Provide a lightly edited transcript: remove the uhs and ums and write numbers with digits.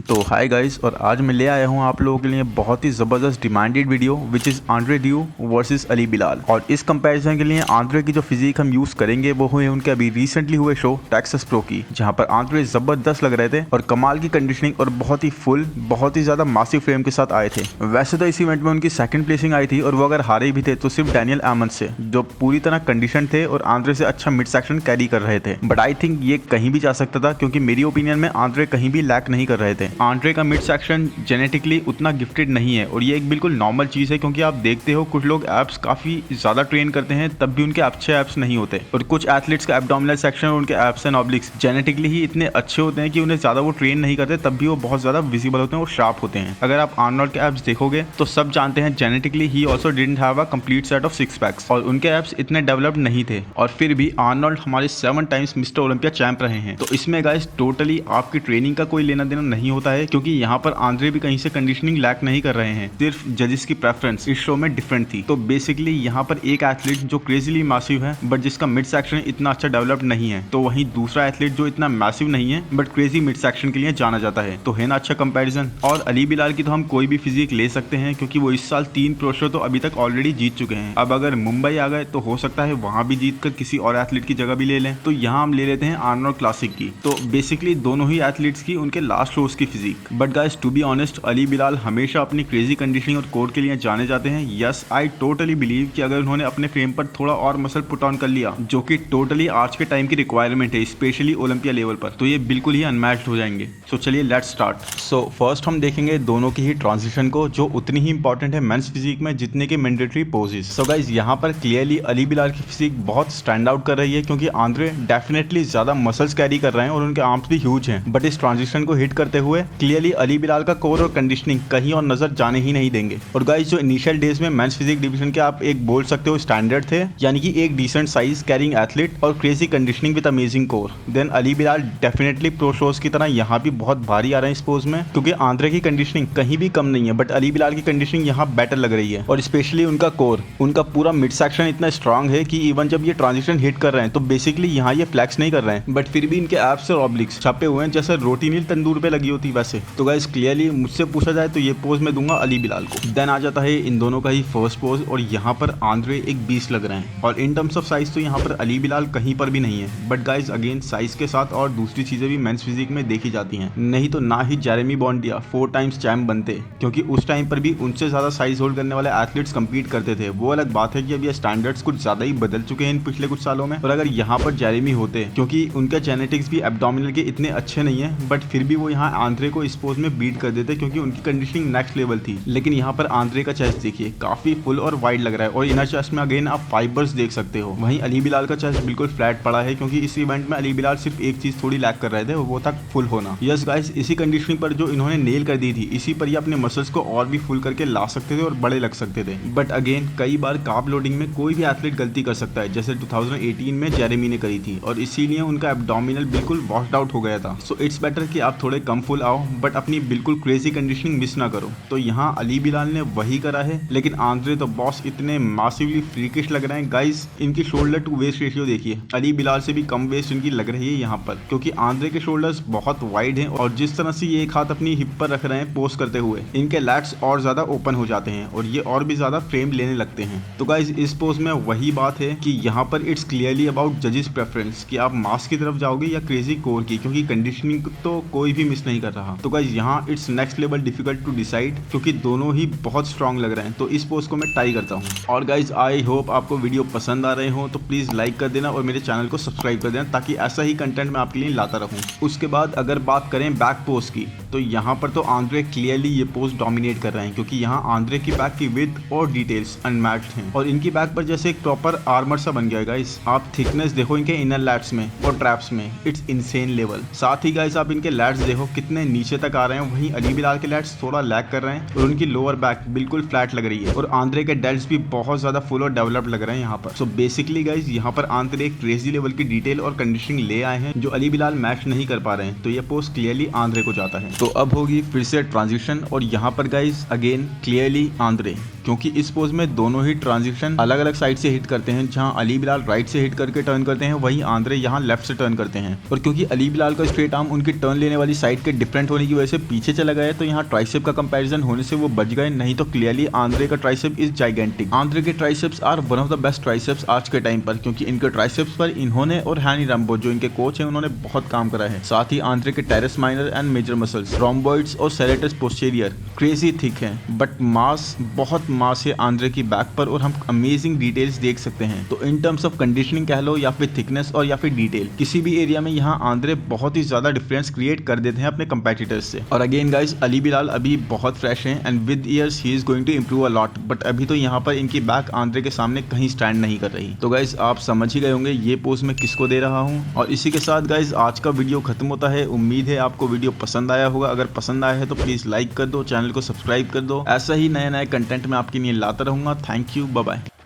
तो hi guys, और आज मैं ले आया हूँ आप लोगों के लिए बहुत ही ज़बरदस्त demanded video which is Andre due versus Ali Bilal. और इस कंपैरिजन के लिए आंद्रे की जो फिजिक हम यूज़ करेंगे वो हुए उनके अभी रिसेंटली हुए शो टेक्सास प्रो की, जहाँ पर आंद्रे ज़बरदस्त लग रहे थे और कमाल की कंडीशनिंग और बहुत ही फुल, बहुत ही ज़्यादा मासिव फ्रेम के साथ आए थे। वैसे तो इस इवेंट में उनकी सेकंड प्लेसिंग आई थी और वो अगर हारे भी थे तो सिर्फ डैनियल एमंस से, जो पूरी तरह कंडीशन थे और आंद्रे से अच्छा मिड सेक्शन कैरी कर रहे थे। बट आई थिंक ये कहीं भी जा सकता था, क्योंकि मेरी ओपिनियन में आंद्रे कहीं भी लैक नहीं कर रहे थे। आंद्रे का मिड सेक्शन जेनेटिकली उतना गिफ्टेड नहीं है और ये एक बिल्कुल नॉर्मल चीज़ है, क्योंकि आप देखते हो कुछ लोग एब्स काफ़ी ज़्यादा ट्रेन करते हैं तब भी उनके अच्छे एब्स नहीं होते, और कुछ एथलीट्स का एब्डोमिनल सेक्शन और उनके एब्स एंड ऑब्लिक्स जेनेटिकली ही इतने अच्छे होते हैं कि उन्हें ज़्यादा वो ट्रेन नहीं करते तब भी वो बहुत ज़्यादा विजिबल होते हैं और शार्प होते हैं। अगर आप आर्नोल्ड के एब्स देखोगे तो सब जानते हैं genetically he also didn't have a complete set of six packs और उनके एब्स इतने डेवलप्ड नहीं थे, और फिर भी आर्नोल्ड हमारे 7 टाइम्स मिस्टर ओलंपिया चैंप रहे हैं। तो इसमें गाइस टोटली आपकी ट्रेनिंग का कोई लेना देना नहीं होता है, क्योंकि यहाँ पर आंद्रे भी कहीं से कंडीशनिंग लैक नहीं कर रहे हैं, सिर्फ जजेस की प्रेफरेंस इस शो में डिफरेंट थी। तो बेसिकली यहाँ पर एक एथलीट जो क्रेजीली मैसिव है बट जिसका मिड सेक्शन इतना अच्छा डेवलप्ड नहीं है, तो वहीं दूसरा एथलीट जो इतना मैसिव नहीं है बट क्रेजी मिड सेक्शन के लिए जाना जाता है। तो है ना अच्छा कंपैरिजन। और अली बिलाल की तो हम कोई भी फिजिक ले सकते हैं, क्योंकि वो इस साल 3 प्रो शो तो अभी तक ऑलरेडी जीत चुके हैं। अब अगर मुंबई आ गए तो हो सकता है वहां भी जीत कर किसी और एथलीट की जगह भी ले लें। तो यहाँ हम ले लेते हैं आर्नोल्ड क्लासिक की। तो बेसिकली दोनों ही एथलीट्स की उनके लास्ट शोज की physique. But guys to be honest, Ali Bilal हमेशा अपनी क्रेजी कंडीशनिंग और कोर के लिए जाने जाते हैं। यस, आई टोटली बिलीव कि अगर उन्होंने अपने फ्रेम पर थोड़ा और मसल पुट ऑन कर लिया, जो कि टोटली आज के टाइम की रिक्वायरमेंट है, स्पेशली ओलंपिया लेवल पर, तो ये बिल्कुल ही अनमैच्ड हो जाएंगे। सो चलिए लेट्स स्टार्ट। सो फर्स्ट हम देखेंगे दोनों की ही ट्रांजिशन को, जो उतनी ही इंपॉर्टेंट है मेंस फिजिक में जितने के मैंडेटरी पोजेस। सो गाइस यहाँ पर क्लियरली अली बिलाल की फिजिक बहुत स्टैंड आउट कर रही है, क्योंकि आंद्रे डेफिनेटली ज्यादा मसल्स कैरी कर रहे हैं और उनके आर्म्स भी ह्यूज हैं। बट इस ट्रांजिशन को हिट करते हुए क्लियरली अली बिलाल का कोर और कंडीशनिंग कहीं और नजर जाने ही नहीं देंगे। और गाइस जो इनिशियल डेज में मेंस फिजिक डिवीजन के आप एक बोल सकते हो स्टैंडर्ड थे, यानी कि एक डिसेंट साइज कैरिंग एथलीट और crazy conditioning with amazing core, then Ali Bilal definitely pro shows की तरह यहाँ भी बहुत भारी आ रहे हैं इस पोज में, क्योंकि आंद्रे की कंडीशनिंग कहीं भी कम नहीं है बट अली बिलाल की कंडीशनिंग यहाँ बेटर लग रही है। और स्पेशली उनका कोर, उनका पूरा मिड सेक्शन इतना स्ट्रांग है कि इवन जब ये ट्रांजिशन हिट कर रहे हैं तो बेसिकली यहाँ ये फ्लैक्स नहीं कर रहे हैं, बट फिर भी इनके एब्स और ऑब्लिक्स छपे हुए हैं जैसे रोटी नील तंदूर पे लगी होती वैसे। तो गाइस क्लियरली मुझसे पूछा जाए तो ये पोज मैं दूंगा अली बिलाल को। देन आ जाता है इन दोनों का ही फर्स्ट पोज, और यहाँ पर आंद्रे एक बीस्ट लग रहे हैं, और इन टर्म्स ऑफ साइज तो यहाँ पर अली बिलाल कहीं पर भी नहीं है। बट गाइस अगेन साइज के साथ और दूसरी चीजें भी मेंस फिजिक में देखी जाती हैं, नहीं तो ना ही जेरेमी बॉन्डिया 4 टाइम्स चैंप बनते, क्योंकि उस टाइम पर भी उनसे ज्यादा साइज होल्ड करने वाले एथलीट्स कंपीट करते थे। वो अलग बात है कि अब ये स्टैंडर्ड्स कुछ ज्यादा ही बदल चुके हैं इन पिछले कुछ सालों में। और अगर यहाँ पर जेरेमी होते, क्योंकि उनके जेनेटिक्स भी एब्डोमिनल के इतने अच्छे नहीं है, बट फिर भी वो यहाँ आंद्रे को इस पोज में बीट कर देते, क्योंकि उनकी कंडीशनिंग नेक्स्ट लेवल थी। लेकिन यहाँ पर आंद्रे का चेस्ट देखिए काफी फुल और वाइड लग रहा है, और इनर चेस्ट में अगेन आप फाइबर्स देख सकते हो। वहीं अली बिलाल का चेस्ट बिल्कुल फ्लैट पड़ा है, क्योंकि इस इवेंट में अली बिलाल सिर्फ एक चीज थोड़ी लैक कर रहे थे, वो था फुल होना। यस गाइस, इसी कंडीशनिंग पर जो इन्होंने नेल कर दी थी, इसी पर ये अपने मसल्स को और भी फुल करके ला सकते थे और बड़े लग सकते थे। बट अगेन कई बार कार्ब लोडिंग में कोई भी एथलीट गलती कर सकता है, जैसे 2018 में जेरेमी ने करी थी, और इसीलिए उनका एब्डोमिनल बिल्कुल वॉश्ड आउट हो गया था। सो इट्स बेटर कि आप थोड़े कम फुल आओ बट अपनी बिल्कुल क्रेजी कंडीशनिंग मिस ना करो। तो यहाँ अली बिलाल ने वही करा है, लेकिन आंद्रे तो बॉस इतने मासिवली फ्रीकिश लग रहे हैं। गाइस इनकी शोल्डर टू वेस्ट रेशियो देखिए, अली बिलाल से भी कम वेस्ट इनकी लग रही है यहाँ पर, क्योंकि आंद्रे के शोल्डर्स बहुत वाइड हैं, और जिस तरह से ये एक हाथ अपनी हिप पर रख रहे हैं पोज करते हुए, इनके लैट्स और ज्यादा ओपन हो जाते हैं और ये और भी ज्यादा फ्रेम लेने लगते हैं। तो गाइस इस पोज में वही बात है कि यहाँ पर इट्स क्लियरली अबाउट जजेस प्रेफरेंस कि आप मास की तरफ जाओगे या क्रेजी कोर की, क्योंकि कंडीशनिंग तो कोई भी मिस नहीं कर रहा। तो गाइस यहाँ it's next level difficult to decide, क्योंकि दोनों ही बहुत स्ट्रांग लग रहे हैं। तो इस पोज को मैं टाई करता हूँ। और गाइस आई होप आपको वीडियो पसंद आ रहे हो, तो प्लीज लाइक कर देना और मेरे चैनल को सब्सक्राइब कर देना, ताकि ऐसा ही कंटेंट मैं आपके लिए लाता रहूँ। उसके बाद अगर बात करें बैक पोज की, तो यहाँ पर तो आंद्रे क्लियरली ये पोज डोमिनेट कर रहे हैं, क्योंकि यहाँ आंद्रे की बैक की विड्थ और डिटेल्स अनमैच्ड हैं, और इनकी बैक पर जैसे एक प्रॉपर आर्मर सा बन गया। गाइस आप थिकनेस देखो इनके इनर लैट्स में और ट्रैप्स में, इट्स इनसेन लेवल। साथ ही गाइस आप इनके लैट्स देखो कितने नीचे तक आ रहे हैं, वहीं अली बिलाल के लैट्स थोड़ा लैग कर रहे हैं और उनकी लोअर बैक बिल्कुल फ्लैट लग रही है, और आंद्रे के डेल्ट्स भी बहुत ज्यादा फुल और डेवलप्ड लग रहे हैं यहाँ पर। सो बेसिकली गाइस यहाँ पर आंद्रे एक क्रेजी लेवल की डिटेल और कंडीशनिंग ले आए हैं, जो अली बिलाल मैच नहीं कर पा रहे हैं। तो ये पोस्ट क्लियरली आंद्रे को जाता है। तो अब होगी फिर से ट्रांजिशन, और यहाँ पर गाइस अगेन क्लियरली आंद्रे, क्योंकि इस पोज में दोनों ही ट्रांजिशन अलग अलग साइड से हिट करते हैं। जहां अली बिलाल राइट से हिट करके टर्न करते हैं, वहीं आंद्रे यहां लेफ्ट से टर्न करते हैं। और क्योंकि अली बिलाल का स्ट्रेट आर्म उनकी टर्न लेने वाली साइड के डिफरेंट होने की वजह से पीछे चला गया, तो यहाँ ट्राइसेप का कंपैरिजन होने से वो बच गए, नहीं तो क्लियरली आंद्रे का ट्राइसेप इज जाइगेंटिक। आंद्रे के triceps are one of the best triceps आज के टाइम पर, क्योंकि इनके ट्राइसेप्स पर इन्होंने और हैनी रैम्बो जो इनके कोच हैं उन्होंने बहुत काम करा है। साथ ही आंद्रे के teres minor and major muscles, rhomboids और सेरेटस पोस्टीरियर क्रेजी थिक हैं, बट मास बहुत मास है आंद्रे की बैक पर और हम अमेजिंग डिटेल्स देख सकते हैं। तो इन टर्म्स ऑफ कंडीशनिंग कह लो या फिर थिकनेस और या फिर डिटेल, किसी भी एरिया में यहाँ आंद्रे बहुत ही ज्यादा डिफरेंस क्रिएट कर देते हैं अपने कंपेटिटर्स से। और अगेन गाइज अली बिलाल अभी बहुत फ्रेश हैं and with years he is going to improve a lot, but अभी तो यहाँ पर इनकी बैक आंद्रे के सामने कहीं स्टैंड नहीं कर रही। तो गाइज आप समझ ही गए होंगे ये पोज मैं किसको दे रहा हूँ। और इसी के साथ गाइज आज का वीडियो खत्म होता है। उम्मीद है आपको वीडियो पसंद आया होगा। अगर पसंद आया है तो प्लीज लाइक कर दो, चैनल को सब्सक्राइब कर दो। ऐसा ही नए नए कंटेंट मैं आपके लिए लाता रहूंगा। Thank you, bye bye.